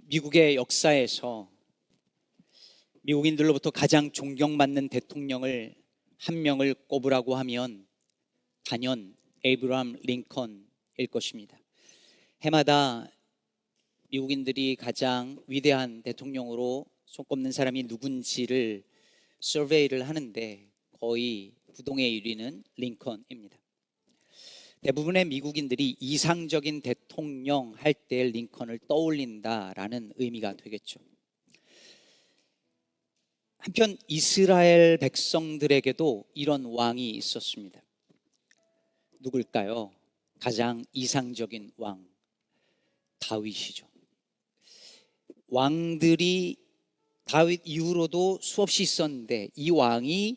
미국의 역사에서 미국인들로부터 가장 존경받는 대통령을 한 명을 꼽으라고 하면 단연 에이브러함 링컨일 것입니다. 해마다 미국인들이 가장 위대한 대통령으로 손꼽는 사람이 누군지를 서베이를 하는데 거의 부동의 1위는 링컨입니다. 대부분의 미국인들이 이상적인 대통령 할 때 링컨을 떠올린다라는 의미가 되겠죠. 한편 이스라엘 백성들에게도 이런 왕이 있었습니다. 누굴까요? 가장 이상적인 왕, 다윗이죠. 왕들이 다윗 이후로도 수없이 있었는데 이 왕이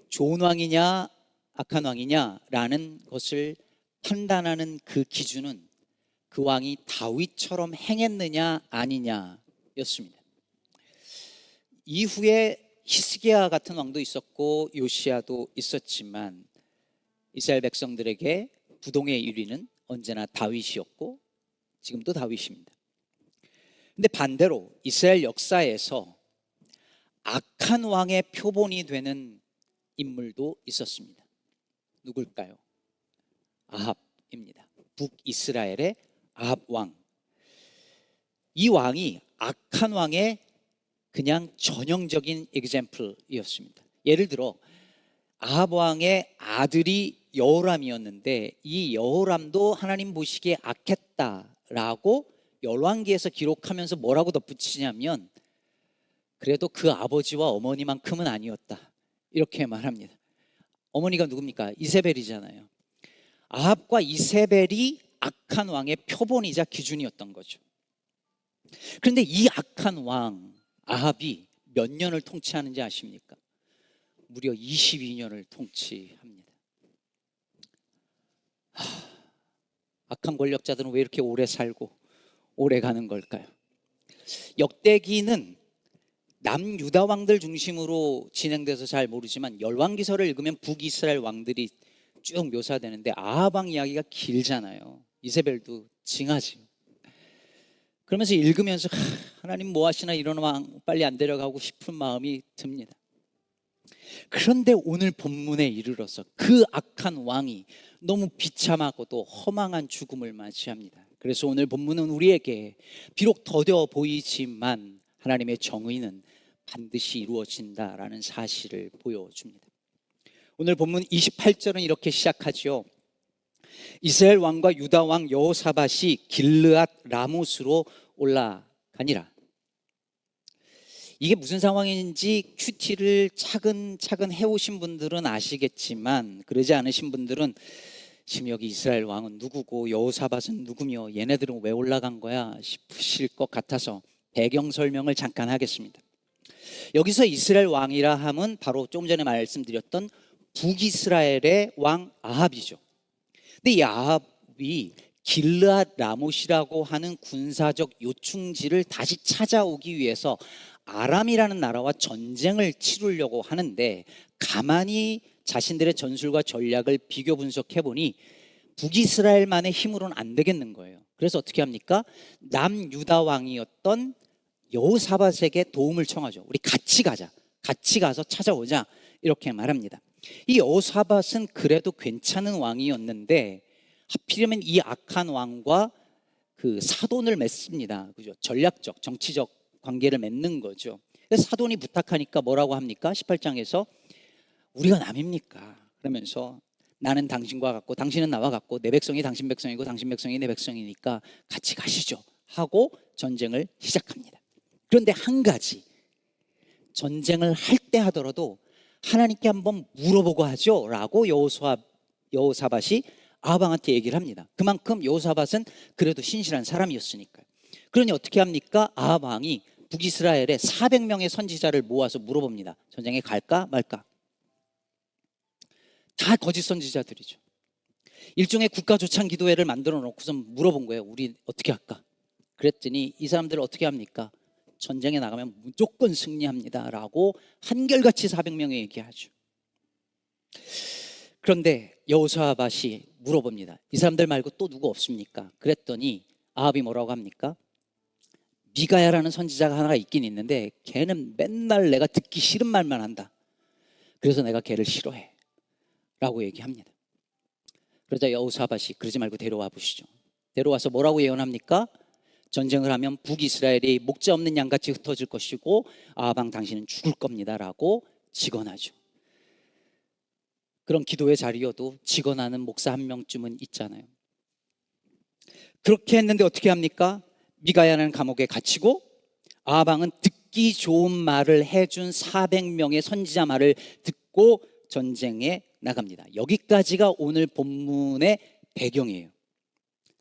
좋은 왕이냐 악한 왕이냐라는 것을 판단하는 그 기준은 그 왕이 다윗처럼 행했느냐 아니냐였습니다. 이후에 히스기야 같은 왕도 있었고 요시야도 있었지만 이스라엘 백성들에게 부동의 1위는 언제나 다윗이었고 지금도 다윗입니다. 근데 반대로 이스라엘 역사에서 악한 왕의 표본이 되는 인물도 있었습니다. 누굴까요? 아합입니다. 북이스라엘의 아합 왕. 이 왕이 악한 왕의 그냥 전형적인 example이었습니다. 예를 들어 아합 왕의 아들이 여호람이었는데 이 여호람도 하나님 보시기에 악했다라고 열왕기에서 기록하면서 뭐라고 덧붙이냐면 그래도 그 아버지와 어머니만큼은 아니었다 이렇게 말합니다. 어머니가 누굽니까? 이세벨이잖아요. 아합과 이세벨이 악한 왕의 표본이자 기준이었던 거죠. 그런데 이 악한 왕 아합이 몇 년을 통치하는지 아십니까? 무려 22년을 통치합니다. 악한 권력자들은 왜 이렇게 오래 살고 오래 가는 걸까요? 역대기는 남유다 왕들 중심으로 진행돼서 잘 모르지만 열왕기서를 읽으면 북이스라엘 왕들이 쭉 묘사되는데 아합 왕 이야기가 길잖아요. 이세벨도 징하지. 그러면서 읽으면서 하나님 뭐 하시나 이런 왕 빨리 안 데려가고 싶은 마음이 듭니다. 그런데 오늘 본문에 이르러서 그 악한 왕이 너무 비참하고도 허망한 죽음을 맞이합니다. 그래서 오늘 본문은 우리에게 비록 더뎌 보이지만 하나님의 정의는 반드시 이루어진다라는 사실을 보여줍니다. 오늘 본문 28절은 이렇게 시작하죠. 이스라엘 왕과 유다 왕 여호사밧이 길르앗 라못으로 올라가니라. 이게 무슨 상황인지 큐티를 차근차근 해오신 분들은 아시겠지만 그러지 않으신 분들은 지금 여기 이스라엘 왕은 누구고 여호사밧은 누구며 얘네들은 왜 올라간 거야 싶으실 것 같아서 배경 설명을 잠깐 하겠습니다. 여기서 이스라엘 왕이라 함은 바로 좀 전에 말씀드렸던 북이스라엘의 왕 아합이죠. 근데 이 아합이 길르앗 라못이라고 하는 군사적 요충지를 다시 찾아오기 위해서 아람이라는 나라와 전쟁을 치르려고 하는데 가만히 자신들의 전술과 전략을 비교 분석해 보니 북이스라엘만의 힘으로는 안 되겠는 거예요. 그래서 어떻게 합니까? 남유다 왕이었던 여호사밧에게 도움을 청하죠. 우리 같이 가자. 같이 가서 찾아오자. 이렇게 말합니다. 이 여호사밧은 그래도 괜찮은 왕이었는데 하필이면 이 악한 왕과 그 사돈을 맺습니다. 그죠? 전략적, 정치적 관계를 맺는 거죠. 그래서 사돈이 부탁하니까 뭐라고 합니까? 18장에서 우리가 남입니까? 그러면서 나는 당신과 같고 당신은 나와 같고 내 백성이 당신 백성이고 당신 백성이 내 백성이니까 같이 가시죠 하고 전쟁을 시작합니다. 그런데 한 가지 전쟁을 할 때 하더라도 하나님께 한번 물어보고 하죠 라고 여호사밧이 아합 왕한테 얘기를 합니다. 그만큼 여호사밧은 그래도 신실한 사람이었으니까요. 그러니 어떻게 합니까? 아합 왕이 북이스라엘에 400명의 선지자를 모아서 물어봅니다. 전쟁에 갈까 말까? 다 거짓 선지자들이죠. 일종의 국가조창 기도회를 만들어 놓고서 물어본 거예요. 우리 어떻게 할까? 그랬더니 이 사람들 어떻게 합니까? 전쟁에 나가면 무조건 승리합니다 라고 한결같이 400명이 얘기하죠. 그런데 여호사밧이 물어봅니다. 이 사람들 말고 또 누구 없습니까? 그랬더니 아합이 뭐라고 합니까? 미가야라는 선지자가 하나가 있긴 있는데 걔는 맨날 내가 듣기 싫은 말만 한다. 그래서 내가 걔를 싫어해 라고 얘기합니다. 그러자 여호사밧이 그러지 말고 데려와 보시죠. 데려와서 뭐라고 예언합니까? 전쟁을 하면 북이스라엘이 목자 없는 양같이 흩어질 것이고 아합 왕 당신은 죽을 겁니다 라고 직언하죠. 그런 기도의 자리여도 직언하는 목사 한 명쯤은 있잖아요. 그렇게 했는데 어떻게 합니까? 미가야는 감옥에 갇히고 아합 왕은 듣기 좋은 말을 해준 400명의 선지자 말을 듣고 전쟁에 나갑니다. 여기까지가 오늘 본문의 배경이에요.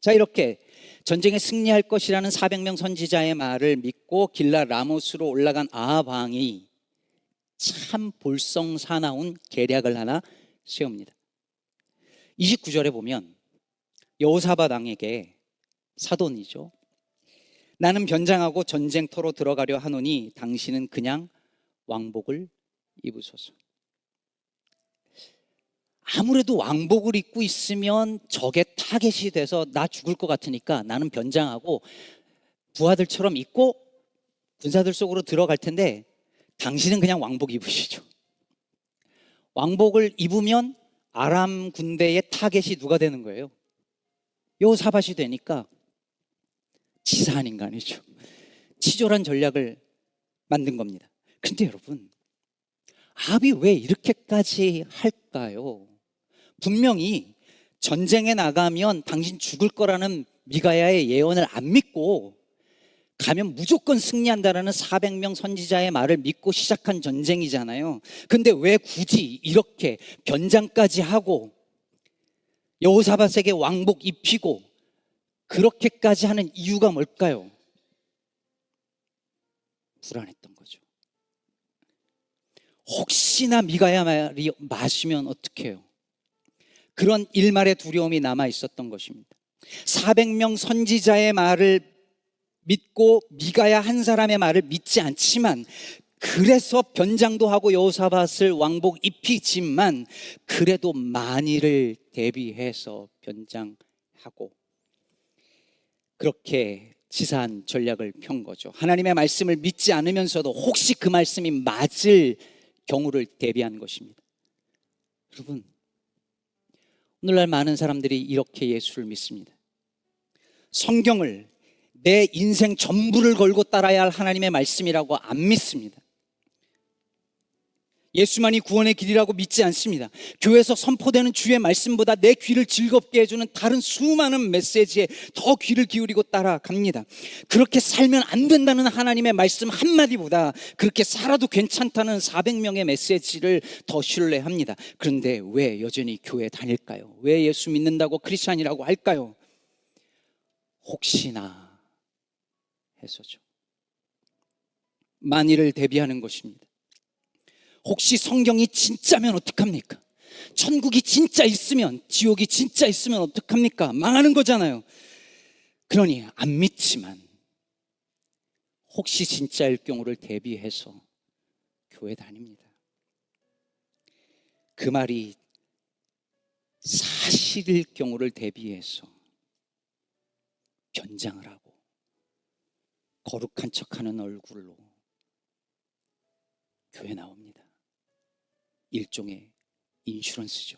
자, 이렇게 전쟁에 승리할 것이라는 400명 선지자의 말을 믿고 길랏 라모스로 올라간 아합 왕이 참 볼썽사나운 계략을 하나 세웁니다. 29절에 보면 여호사밧 왕에게 사돈이죠. 나는 변장하고 전쟁터로 들어가려 하노니 당신은 그냥 왕복을 입으소서. 아무래도 왕복을 입고 있으면 적의 타겟이 돼서 나 죽을 것 같으니까 나는 변장하고 부하들처럼 입고 군사들 속으로 들어갈 텐데 당신은 그냥 왕복 입으시죠. 왕복을 입으면 아람 군대의 타겟이 누가 되는 거예요? 여호사밧이 되니까 치사한 인간이죠. 치졸한 전략을 만든 겁니다. 근데 여러분, 아합이 왜 이렇게까지 할까요? 분명히 전쟁에 나가면 당신 죽을 거라는 미가야의 예언을 안 믿고 가면 무조건 승리한다라는 400명 선지자의 말을 믿고 시작한 전쟁이잖아요. 근데 왜 굳이 이렇게 변장까지 하고 여호사밧에게 왕복 입히고 그렇게까지 하는 이유가 뭘까요? 불안했던 거죠. 혹시나 미가야 말이 맞으면 어떡해요? 그런 일말의 두려움이 남아 있었던 것입니다. 400명 선지자의 말을 믿고 미가야 한 사람의 말을 믿지 않지만 그래서 변장도 하고 여호사밧을 왕복 입히지만 그래도 만일을 대비해서 변장하고 그렇게 치사한 전략을 편 거죠. 하나님의 말씀을 믿지 않으면서도 혹시 그 말씀이 맞을 경우를 대비한 것입니다. 여러분, 오늘날 많은 사람들이 이렇게 예수를 믿습니다. 성경을 내 인생 전부를 걸고 따라야 할 하나님의 말씀이라고 안 믿습니다. 예수만이 구원의 길이라고 믿지 않습니다. 교회에서 선포되는 주의 말씀보다 내 귀를 즐겁게 해주는 다른 수많은 메시지에 더 귀를 기울이고 따라갑니다. 그렇게 살면 안 된다는 하나님의 말씀 한마디보다 그렇게 살아도 괜찮다는 400명의 메시지를 더 신뢰합니다. 그런데 왜 여전히 교회에 다닐까요? 왜 예수 믿는다고 크리스찬이라고 할까요? 혹시나 해서죠. 만일을 대비하는 것입니다. 혹시 성경이 진짜면 어떡합니까? 천국이 진짜 있으면, 지옥이 진짜 있으면 어떡합니까? 망하는 거잖아요. 그러니 안 믿지만 혹시 진짜일 경우를 대비해서 교회 다닙니다. 그 말이 사실일 경우를 대비해서 변장을 하고 거룩한 척하는 얼굴로 교회 나옵니다. 일종의 인슈런스죠.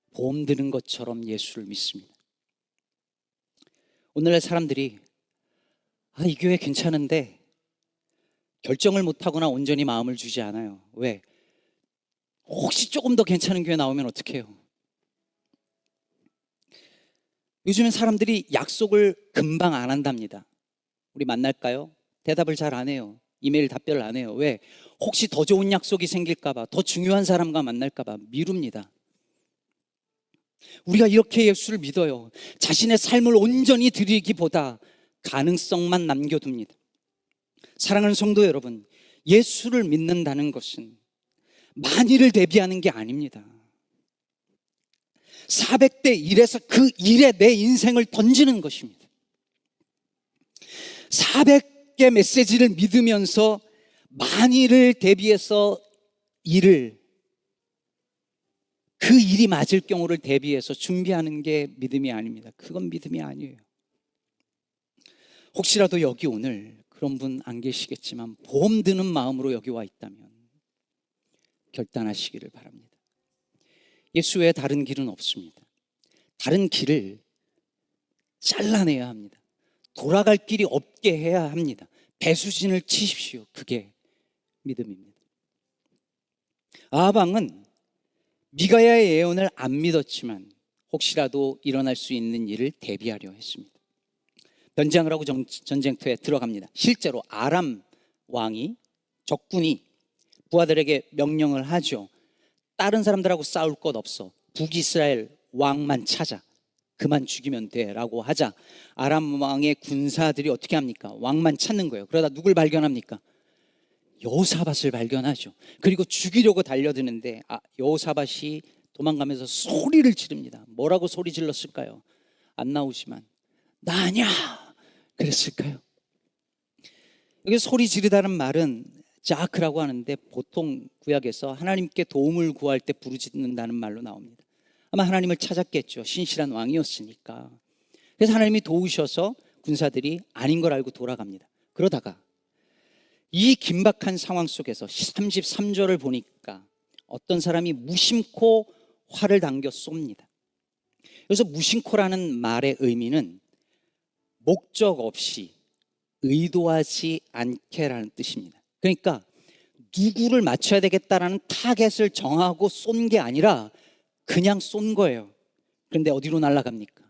보험 드는 것처럼 예수를 믿습니다. 오늘날 사람들이 이 교회 괜찮은데 결정을 못하거나 온전히 마음을 주지 않아요. 왜? 혹시 조금 더 괜찮은 교회 나오면 어떡해요? 요즘엔 사람들이 약속을 금방 안 한답니다. 우리 만날까요? 대답을 잘 안 해요. 이메일 답변을 안 해요. 왜? 혹시 더 좋은 약속이 생길까봐, 더 중요한 사람과 만날까봐 미룹니다. 우리가 이렇게 예수를 믿어요. 자신의 삶을 온전히 드리기보다 가능성만 남겨둡니다. 사랑하는 성도 여러분, 예수를 믿는다는 것은 만일을 대비하는 게 아닙니다. 400대 1에서 그 일에 내 인생을 던지는 것입니다. 400개 메시지를 믿으면서 만일을 대비해서 그 일이 맞을 경우를 대비해서 준비하는 게 믿음이 아닙니다. 그건 믿음이 아니에요. 혹시라도 여기 오늘 그런 분 안 계시겠지만 보험 드는 마음으로 여기 와 있다면 결단하시기를 바랍니다. 예수 외에 다른 길은 없습니다. 다른 길을 잘라내야 합니다. 돌아갈 길이 없게 해야 합니다. 배수진을 치십시오. 그게 믿음입니다. 아합왕은 미가야의 예언을 안 믿었지만 혹시라도 일어날 수 있는 일을 대비하려 했습니다. 변장을 하고 전쟁터에 들어갑니다. 실제로 아람 왕이, 적군이 부하들에게 명령을 하죠. 다른 사람들하고 싸울 것 없어. 북이스라엘 왕만 찾아. 그만 죽이면 돼 라고 하자 아람 왕의 군사들이 어떻게 합니까? 왕만 찾는 거예요. 그러다 누굴 발견합니까? 여호사밧을 발견하죠. 그리고 죽이려고 달려드는데 여호사밧이 도망가면서 소리를 지릅니다. 뭐라고 소리 질렀을까요? 안 나오지만 나 아니야 그랬을까요? 여기 소리 지르다는 말은 자크라고 하는데 보통 구약에서 하나님께 도움을 구할 때 부르짖는다는 말로 나옵니다. 아마 하나님을 찾았겠죠. 신실한 왕이었으니까. 그래서 하나님이 도우셔서 군사들이 아닌 걸 알고 돌아갑니다. 그러다가 이 긴박한 상황 속에서 33절을 보니까 어떤 사람이 무심코 활을 당겨 쏩니다. 그래서 무심코라는 말의 의미는 목적 없이 의도하지 않게라는 뜻입니다. 그러니까 누구를 맞춰야 되겠다라는 타겟을 정하고 쏜 게 아니라 그냥 쏜 거예요. 그런데 어디로 날아갑니까?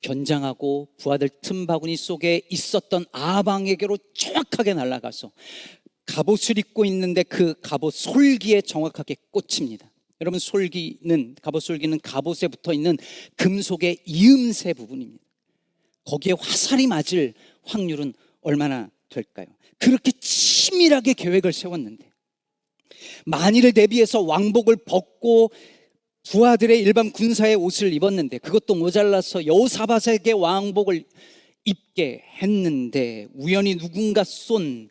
변장하고 부하들 틈바구니 속에 있었던 아합왕에게로 정확하게 날아가서 갑옷을 입고 있는데 그 갑옷 솔기에 정확하게 꽂힙니다. 여러분, 갑옷 솔기는 갑옷에 붙어있는 금속의 이음새 부분입니다. 거기에 화살이 맞을 확률은 얼마나 될까요? 그렇게 치밀하게 계획을 세웠는데 만일을 대비해서 왕복을 벗고 부하들의 일반 군사의 옷을 입었는데 그것도 모자라서 여호사밧에게 왕복을 입게 했는데 우연히 누군가 쏜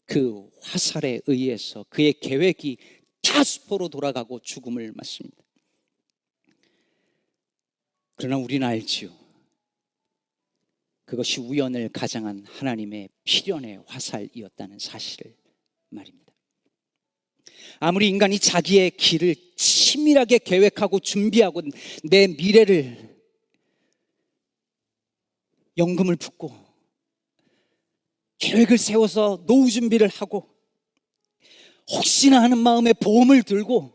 그 화살에 의해서 그의 계획이 다 수포로 돌아가고 죽음을 맞습니다. 그러나 우리는 알지요. 그것이 우연을 가장한 하나님의 필연의 화살이었다는 사실을 말입니다. 아무리 인간이 자기의 길을 치밀하게 계획하고 준비하고 내 미래를 연금을 붓고 계획을 세워서 노후 준비를 하고 혹시나 하는 마음에 보험을 들고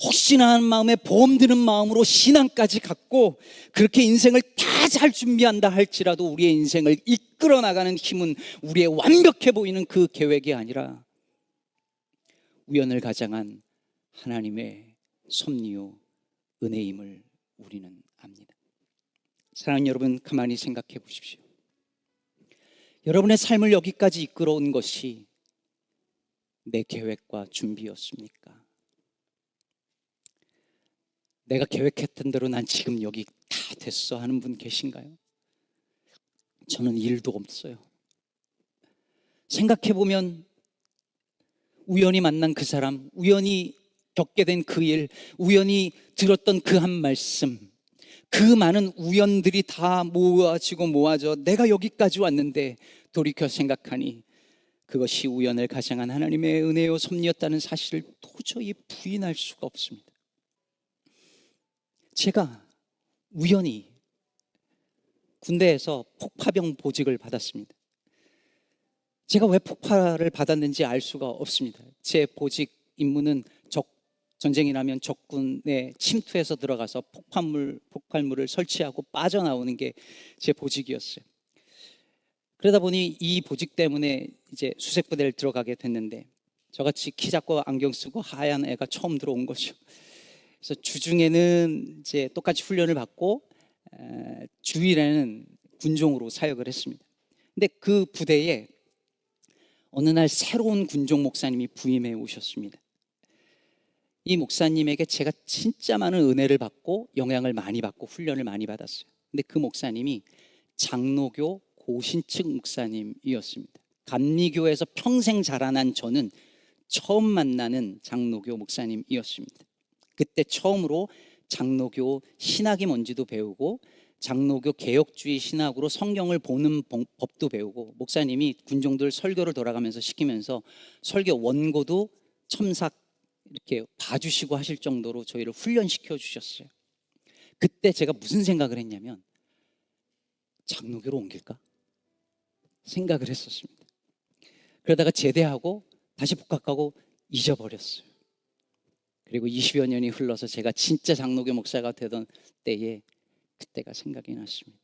혹시나 하는 마음에 보험 드는 마음으로 신앙까지 갖고 그렇게 인생을 다 잘 준비한다 할지라도 우리의 인생을 이끌어 나가는 힘은 우리의 완벽해 보이는 그 계획이 아니라 우연을 가장한 하나님의 섭리요 은혜임을 우리는 압니다. 사랑하는 여러분, 가만히 생각해 보십시오. 여러분의 삶을 여기까지 이끌어온 것이 내 계획과 준비였습니까? 내가 계획했던 대로 난 지금 여기 다 됐어 하는 분 계신가요? 저는 일도 없어요. 생각해 보면 우연히 만난 그 사람, 우연히 겪게 된 그 일, 우연히 들었던 그 한 말씀, 그 많은 우연들이 다 모아져 내가 여기까지 왔는데 돌이켜 생각하니 그것이 우연을 가장한 하나님의 은혜요 섭리였다는 사실을 도저히 부인할 수가 없습니다. 제가 우연히 군대에서 폭파병 보직을 받았습니다. 제가 왜 폭파를 받았는지 알 수가 없습니다. 제 보직 임무는 전쟁이 나면 적군에 침투해서 들어가서 폭발물을 설치하고 빠져나오는 게 제 보직이었어요. 그러다 보니 이 보직 때문에 이제 수색부대를 들어가게 됐는데 저같이 키 작고 안경 쓰고 하얀 애가 처음 들어온 거죠. 그래서 주중에는 이제 똑같이 훈련을 받고 주일에는 군종으로 사역을 했습니다. 근데 그 부대에 어느 날 새로운 군종 목사님이 부임해 오셨습니다. 이 목사님에게 제가 진짜 많은 은혜를 받고 영향을 많이 받고 훈련을 많이 받았어요. 근데 그 목사님이 장로교 고신측 목사님이었습니다. 감리교에서 평생 자라난 저는 처음 만나는 장로교 목사님이었습니다. 그때 처음으로 장로교 신학이 뭔지도 배우고 장로교 개혁주의 신학으로 성경을 보는 법도 배우고, 목사님이 군종들 설교를 돌아가면서 시키면서 설교 원고도 첨삭 이렇게 봐주시고 하실 정도로 저희를 훈련시켜 주셨어요. 그때 제가 무슨 생각을 했냐면, 장로교로 옮길까 생각을 했었습니다. 그러다가 제대하고 다시 복학하고 잊어버렸어요. 그리고 20여 년이 흘러서 제가 진짜 장로교 목사가 되던 때에 그때가 생각이 났습니다.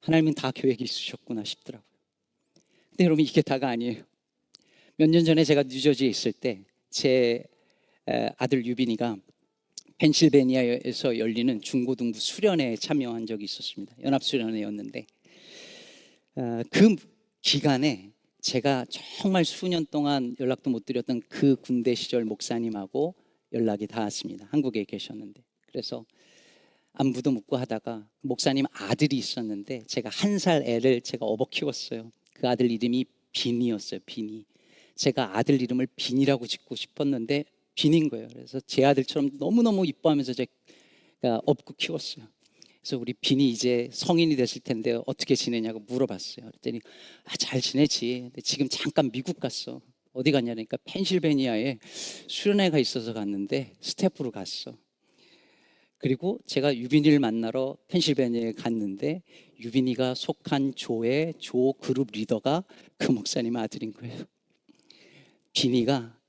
하나님은 다 계획이 있으셨구나 싶더라고요. 근데 여러분, 이게 다가 아니에요. 몇 년 전에 제가 뉴저지에 있을 때 제 아들 유빈이가 펜실베니아에서 열리는 중고등부 수련회에 참여한 적이 있었습니다. 연합수련회였는데 그 기간에 제가 정말 수년 동안 연락도 못 드렸던 그 군대 시절 목사님하고 연락이 닿았습니다. 한국에 계셨는데. 그래서 안부도 묻고 하다가 목사님 아들이 있었는데, 제가 1살 애를 제가 업어 키웠어요. 그 아들 이름이 빈이었어요. 빈이. 제가 아들 이름을 빈이라고 짓고 싶었는데 빈인 거예요. 그래서 제 아들처럼 너무너무 이뻐하면서 제가 업고 키웠어요. 그래서 우리 빈이 이제 성인이 됐을 텐데 어떻게 지내냐고 물어봤어요. 그랬더니 잘 지내지. 근데 지금 잠깐 미국 갔어. 어디 갔냐니까 펜실베니아에 수련회가 있어서 갔는데 스태프로 갔어. 그리고 제가 유빈이를 만나러 펜실베니아에 갔는데 유빈이가 속한 조의 조 그룹 리더가 그 목사님 아들인 거예요. 빈이가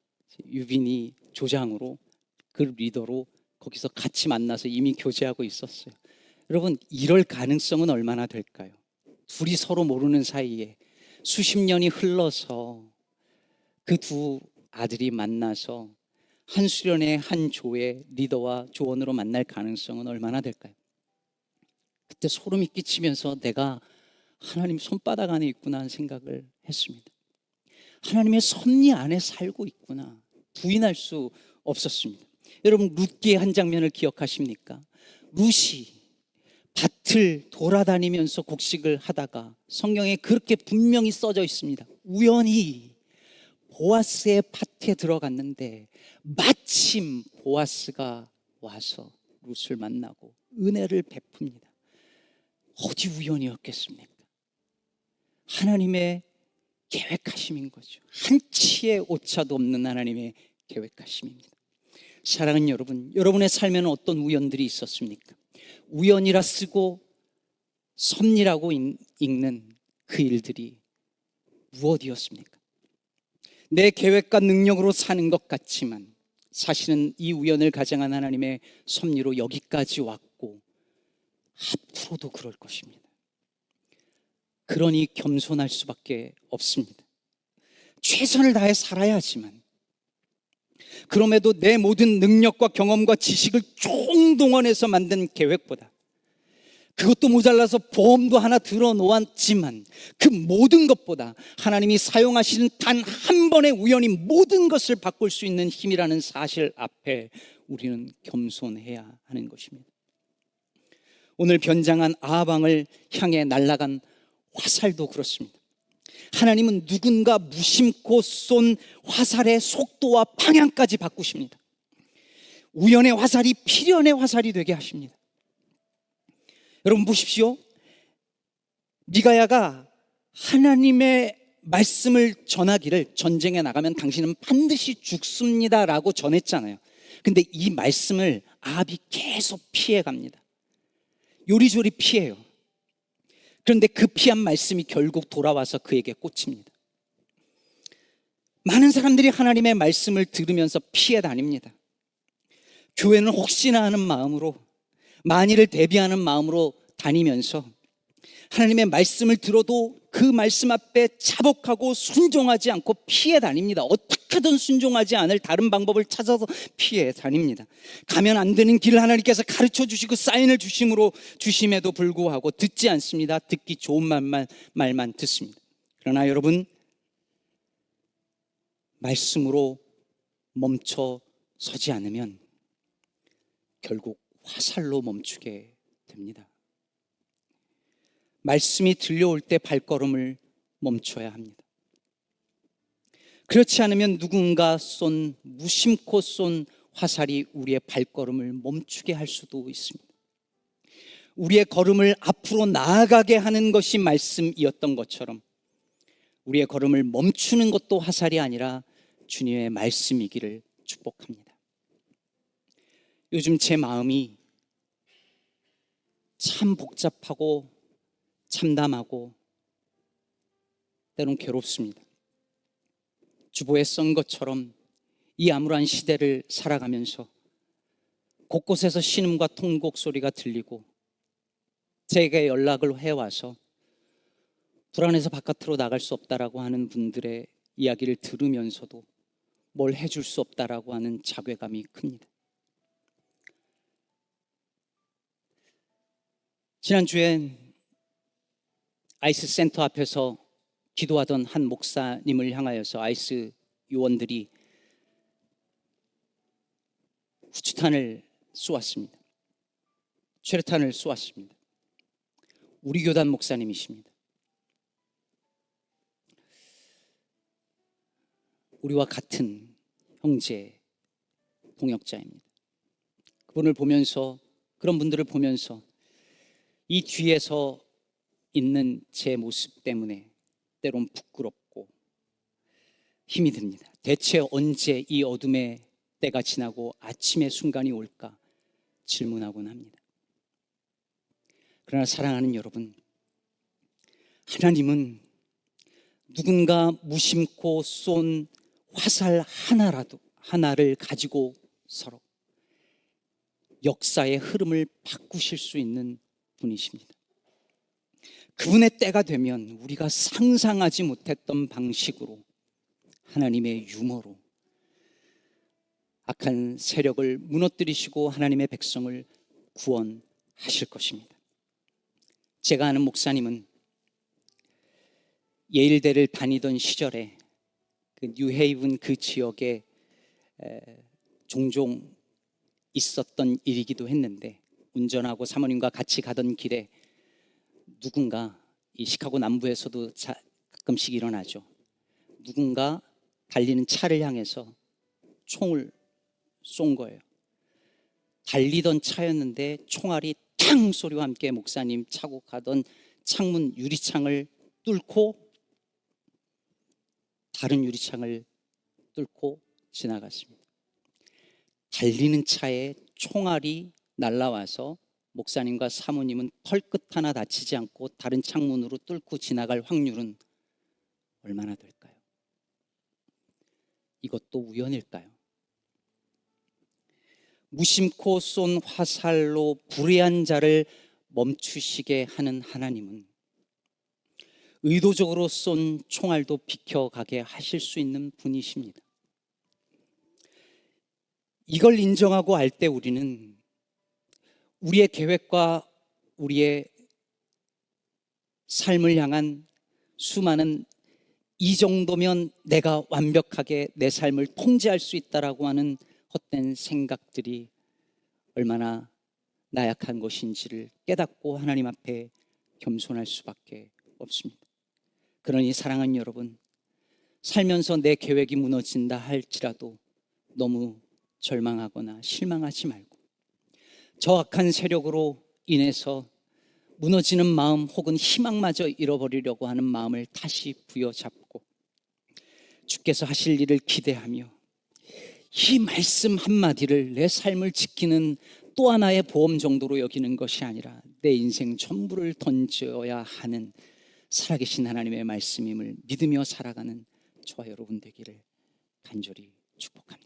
유빈이 조장으로 그룹 리더로 거기서 같이 만나서 이미 교제하고 있었어요. 여러분, 이럴 가능성은 얼마나 될까요? 둘이 서로 모르는 사이에 수십 년이 흘러서 그 두 아들이 만나서 한 수련회 한 조의 리더와 조원으로 만날 가능성은 얼마나 될까요? 그때 소름이 끼치면서 내가 하나님 손바닥 안에 있구나 하는 생각을 했습니다. 하나님의 섭리 안에 살고 있구나, 부인할 수 없었습니다. 여러분, 룻기의 한 장면을 기억하십니까? 룻이 밭을 돌아다니면서 곡식을 하다가 성경에 그렇게 분명히 써져 있습니다. 우연히 보아스의 밭에 들어갔는데 마침 보아스가 와서 룻을 만나고 은혜를 베풉니다. 어디 우연이었겠습니까? 하나님의 계획하심인 거죠. 한치의 오차도 없는 하나님의 계획하심입니다. 사랑하는 여러분, 여러분의 삶에는 어떤 우연들이 있었습니까? 우연이라 쓰고 섭리라고 읽는 그 일들이 무엇이었습니까? 내 계획과 능력으로 사는 것 같지만 사실은 이 우연을 가장한 하나님의 섭리로 여기까지 왔고 앞으로도 그럴 것입니다. 그러니 겸손할 수밖에 없습니다. 최선을 다해 살아야 하지만, 그럼에도 내 모든 능력과 경험과 지식을 총동원해서 만든 계획보다, 그것도 모자라서 보험도 하나 들어놓았지만 그 모든 것보다 하나님이 사용하시는 단 한 번의 우연이 모든 것을 바꿀 수 있는 힘이라는 사실 앞에 우리는 겸손해야 하는 것입니다. 오늘 변장한 아합왕을 향해 날아간 화살도 그렇습니다. 하나님은 누군가 무심코 쏜 화살의 속도와 방향까지 바꾸십니다. 우연의 화살이 필연의 화살이 되게 하십니다. 여러분 보십시오. 미가야가 하나님의 말씀을 전하기를, 전쟁에 나가면 당신은 반드시 죽습니다라고 전했잖아요. 근데 이 말씀을 아합이 계속 피해갑니다. 요리조리 피해요. 그런데 그 피한 말씀이 결국 돌아와서 그에게 꽂힙니다. 많은 사람들이 하나님의 말씀을 들으면서 피해 다닙니다. 교회는 혹시나 하는 마음으로, 만일을 대비하는 마음으로 다니면서 하나님의 말씀을 들어도 그 말씀 앞에 자복하고 순종하지 않고 피해 다닙니다. 어떻게든 순종하지 않을 다른 방법을 찾아서 피해 다닙니다. 가면 안 되는 길을 하나님께서 가르쳐 주시고 사인을 주심에도 불구하고 듣지 않습니다. 듣기 좋은 말만 듣습니다. 그러나 여러분, 말씀으로 멈춰 서지 않으면 결국 화살로 멈추게 됩니다. 말씀이 들려올 때 발걸음을 멈춰야 합니다. 그렇지 않으면 누군가 무심코 쏜 화살이 우리의 발걸음을 멈추게 할 수도 있습니다. 우리의 걸음을 앞으로 나아가게 하는 것이 말씀이었던 것처럼 우리의 걸음을 멈추는 것도 화살이 아니라 주님의 말씀이기를 축복합니다. 요즘 제 마음이 참 복잡하고 참담하고 때론 괴롭습니다. 주보에 쓴 것처럼 이 암울한 시대를 살아가면서 곳곳에서 신음과 통곡 소리가 들리고 제게 연락을 해와서 불안해서 바깥으로 나갈 수 없다라고 하는 분들의 이야기를 들으면서도 뭘 해줄 수 없다라고 하는 자괴감이 큽니다. 지난주엔 아이스 센터 앞에서 기도하던 한 목사님을 향하여서 아이스 요원들이 후추탄을 쏘았습니다. 최루탄을 쏘았습니다. 우리 교단 목사님이십니다. 우리와 같은 형제 동역자입니다. 그분을 보면서, 그런 분들을 보면서 이 뒤에서 있는 제 모습 때문에 때론 부끄럽고 힘이 듭니다. 대체 언제 이 어둠의 때가 지나고 아침의 순간이 올까 질문하곤 합니다. 그러나 사랑하는 여러분, 하나님은 누군가 무심코 쏜 화살 하나를 가지고서 역사의 흐름을 바꾸실 수 있는 분이십니다. 그분의 때가 되면 우리가 상상하지 못했던 방식으로 하나님의 유머로 악한 세력을 무너뜨리시고 하나님의 백성을 구원하실 것입니다. 제가 아는 목사님은 예일대를 다니던 시절에 그 뉴헤이븐 그 지역에 종종 있었던 일이기도 했는데 운전하고 사모님과 같이 가던 길에 누군가, 이 시카고 남부에서도 가끔씩 일어나죠. 누군가 달리는 차를 향해서 총을 쏜 거예요. 달리던 차였는데 총알이 탕 소리와 함께 목사님 차고 가던 창문 유리창을 뚫고 다른 유리창을 뚫고 지나갔습니다. 달리는 차에 총알이 날아와서 목사님과 사모님은 털끝 하나 다치지 않고 다른 창문으로 뚫고 지나갈 확률은 얼마나 될까요? 이것도 우연일까요? 무심코 쏜 화살로 불의한 자를 멈추시게 하는 하나님은 의도적으로 쏜 총알도 비켜가게 하실 수 있는 분이십니다. 이걸 인정하고 알 때 우리는 우리의 계획과 우리의 삶을 향한 수많은 이 정도면 내가 완벽하게 내 삶을 통제할 수 있다라고 하는 헛된 생각들이 얼마나 나약한 것인지를 깨닫고 하나님 앞에 겸손할 수밖에 없습니다. 그러니 사랑하는 여러분, 살면서 내 계획이 무너진다 할지라도 너무 절망하거나 실망하지 말고 저 악한 세력으로 인해서 무너지는 마음 혹은 희망마저 잃어버리려고 하는 마음을 다시 부여잡고 주께서 하실 일을 기대하며 이 말씀 한마디를 내 삶을 지키는 또 하나의 보험 정도로 여기는 것이 아니라 내 인생 전부를 던져야 하는 살아계신 하나님의 말씀임을 믿으며 살아가는 저와 여러분 되기를 간절히 축복합니다.